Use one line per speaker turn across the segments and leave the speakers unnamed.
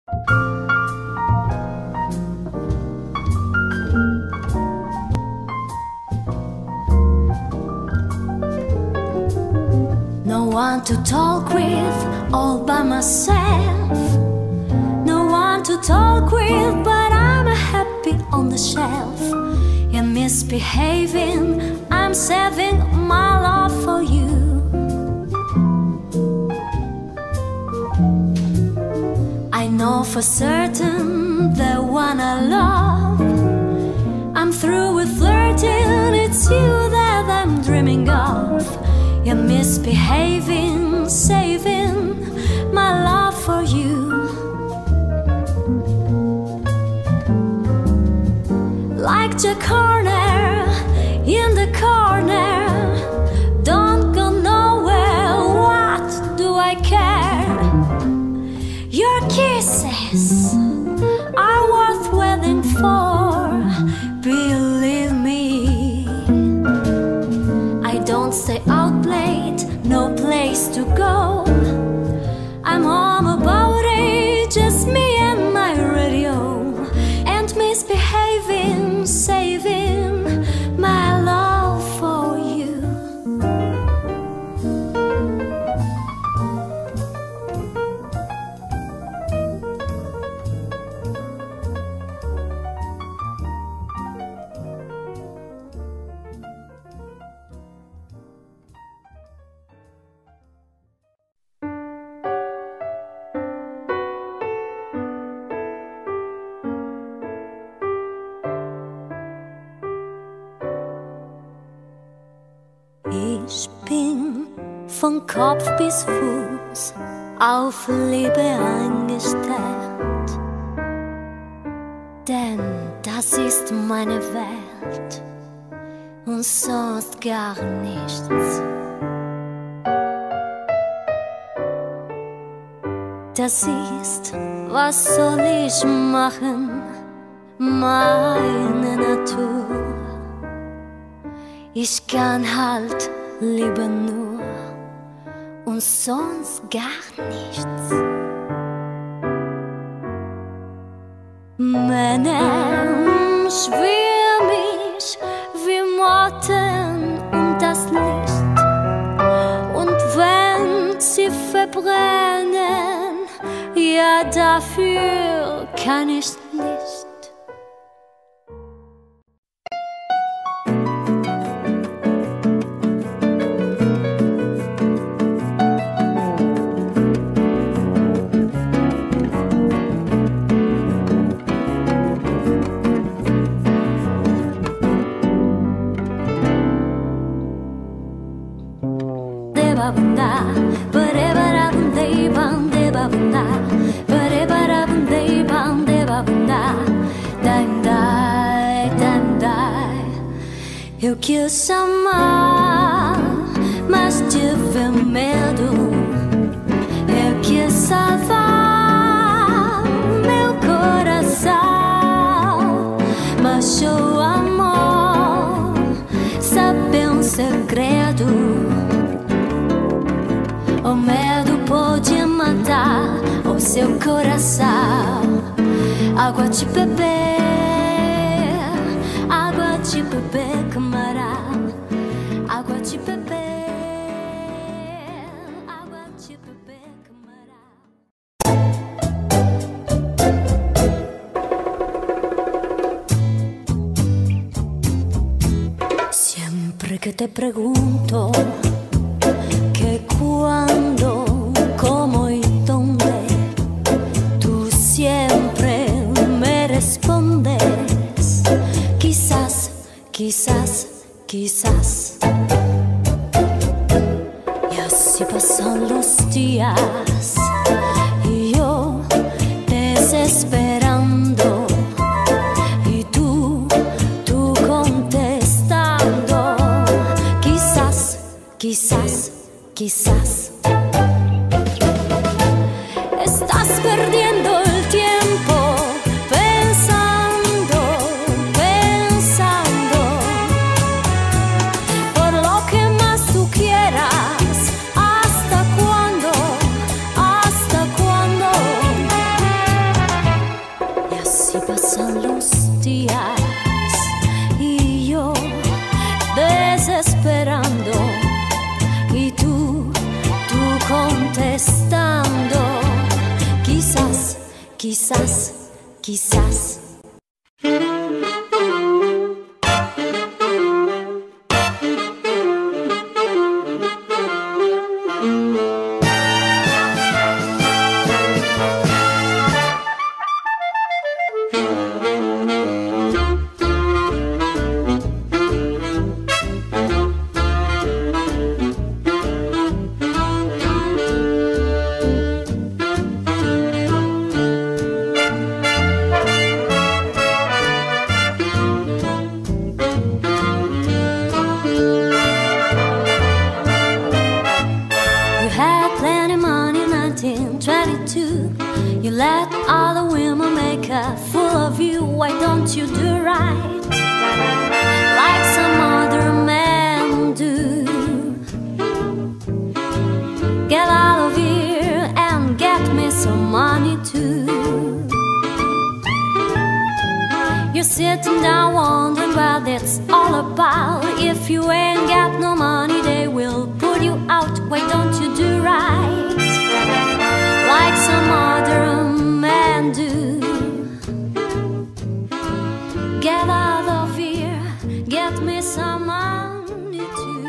No one to talk with, all by myself. No one to talk with, but I'm happy on the shelf. You're misbehaving, I'm saving my love for you. I know for certain the one I love. I'm through with flirting, it's you that I'm dreaming of. You're misbehaving, saving my love for you. Like Jack Horner in the corner, don't go nowhere, what do I care? Your kisses are worth waiting for, believe me. I don't stay out late, no place to go. I'm home about 8, just me and my radio. And misbehaving, saving my love for you. Ich bin von Kopf bis Fuß auf Liebe eingestellt, denn das ist meine Welt und sonst gar nichts. Das ist, was soll ich machen, meine Natur. Ich kann halt lieber nur und sonst gar nichts. Männer schwirren mich wie Motten um das Licht. Und wenn sie verbrennen, ja, dafür kann ich nicht. Eu quis amar, mas tive medo. Eu quis salvar meu coração, mas o amor sabe um segredo. O medo pode matar o seu coração. Água de beber, água de beber, camarada. Água de beber, água de beber, camarada. Siempre que te pregunto que cuándo, cómo y dónde, tú siempre me respondes quizás, quizás, quizás. Y así pasan los días y yo desesperando y tú contestando quizás, quizás, quizás. Estás perdiendo el tiempo pensando, pensando por lo que más tú quieras. ¿Hasta cuándo? ¿Hasta cuándo? si pasan los días y yo desesperando y tú contestando, quizás, quizás, quizás. You let all the women make a fool of you. Why don't you do right like some other men do? Get out of here and get me some money too. You're sitting down wondering what it's all about. If you ain't got no money, they will put you out. Why don't you do right like some other men do? Get out of here, get me some money too.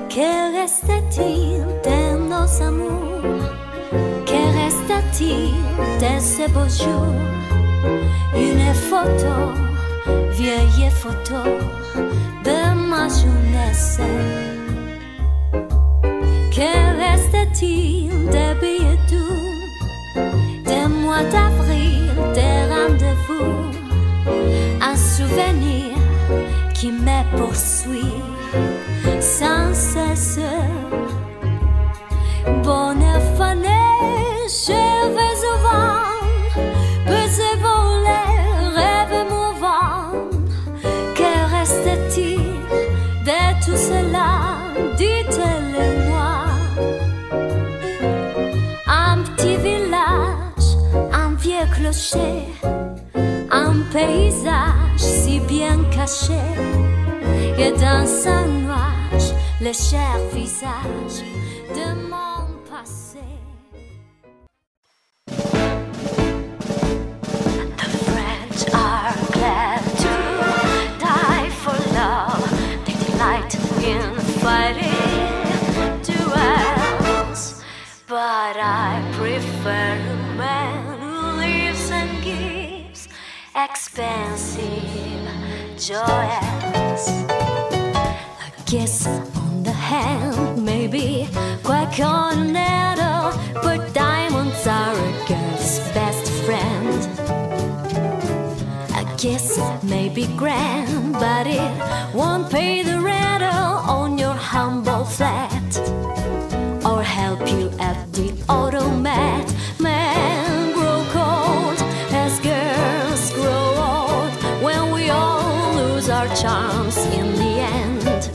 Que reste-t-il de nos amours? Que reste-t-il de ces beaux jours? Une photo, vieille photo de ma jeunesse. Que reste-t-il des billets doux, des mois d'avril, des rendez-vous? Un souvenir qui me poursuit sans cesse. Bonne fanée, je vais au vent, peux voler, rêve mouvant. Que reste-t-il de tout cela? Dites-le-moi. Un petit village, un vieux clocher, un paysage si bien caché, et dans un nuage, le cher visage de mon passé. The French are glad to die for love. They delight in fighting duels, but I prefer a man who lives and gives expensive joys. A kiss on the hand may be quite continental, but diamonds are a girl's best friend. A kiss may be grand, but it won't pay the rental on your humble autumn men grow cold as girls grow old, when we all lose our charms in the end.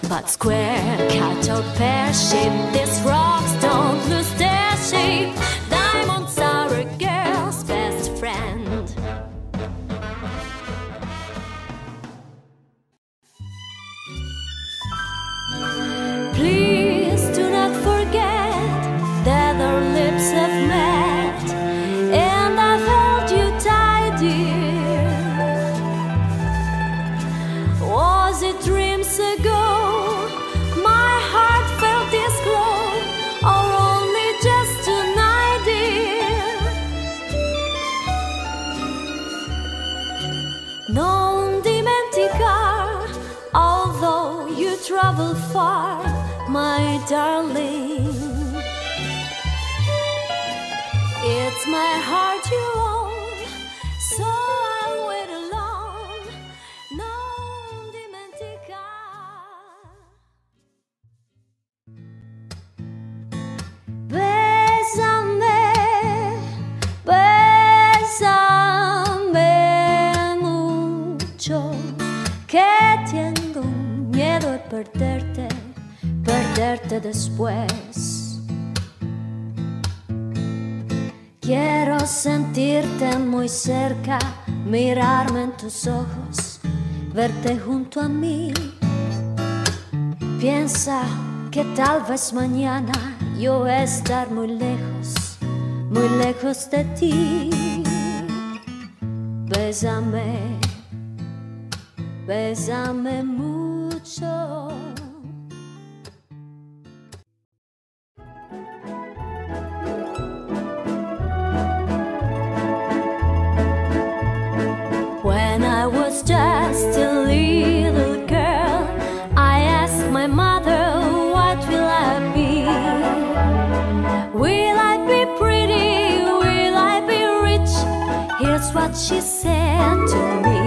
But square, cut or pear shape, these rocks don't lose their shape. Diamonds are a girl's best friend. Please do not forget that our lips have met, and I've held you tight, dear. Was it dreams ago my heart felt this glow, or only just tonight, dear? Non dimenticar, although you travel far, my darling, it's my heart you own, so I'll wait alone. Non dimenticar. Bésame, bésame mucho, que tengo miedo de perderte después. Quiero sentirte muy cerca, mirarme en tus ojos, verte junto a mí. Piensa que tal vez mañana yo estar muy lejos de ti. Bésame, bésame mucho. When I was just a little girl, I asked my mother, what will I be? Will I be pretty? Will I be rich? Here's what she said to me.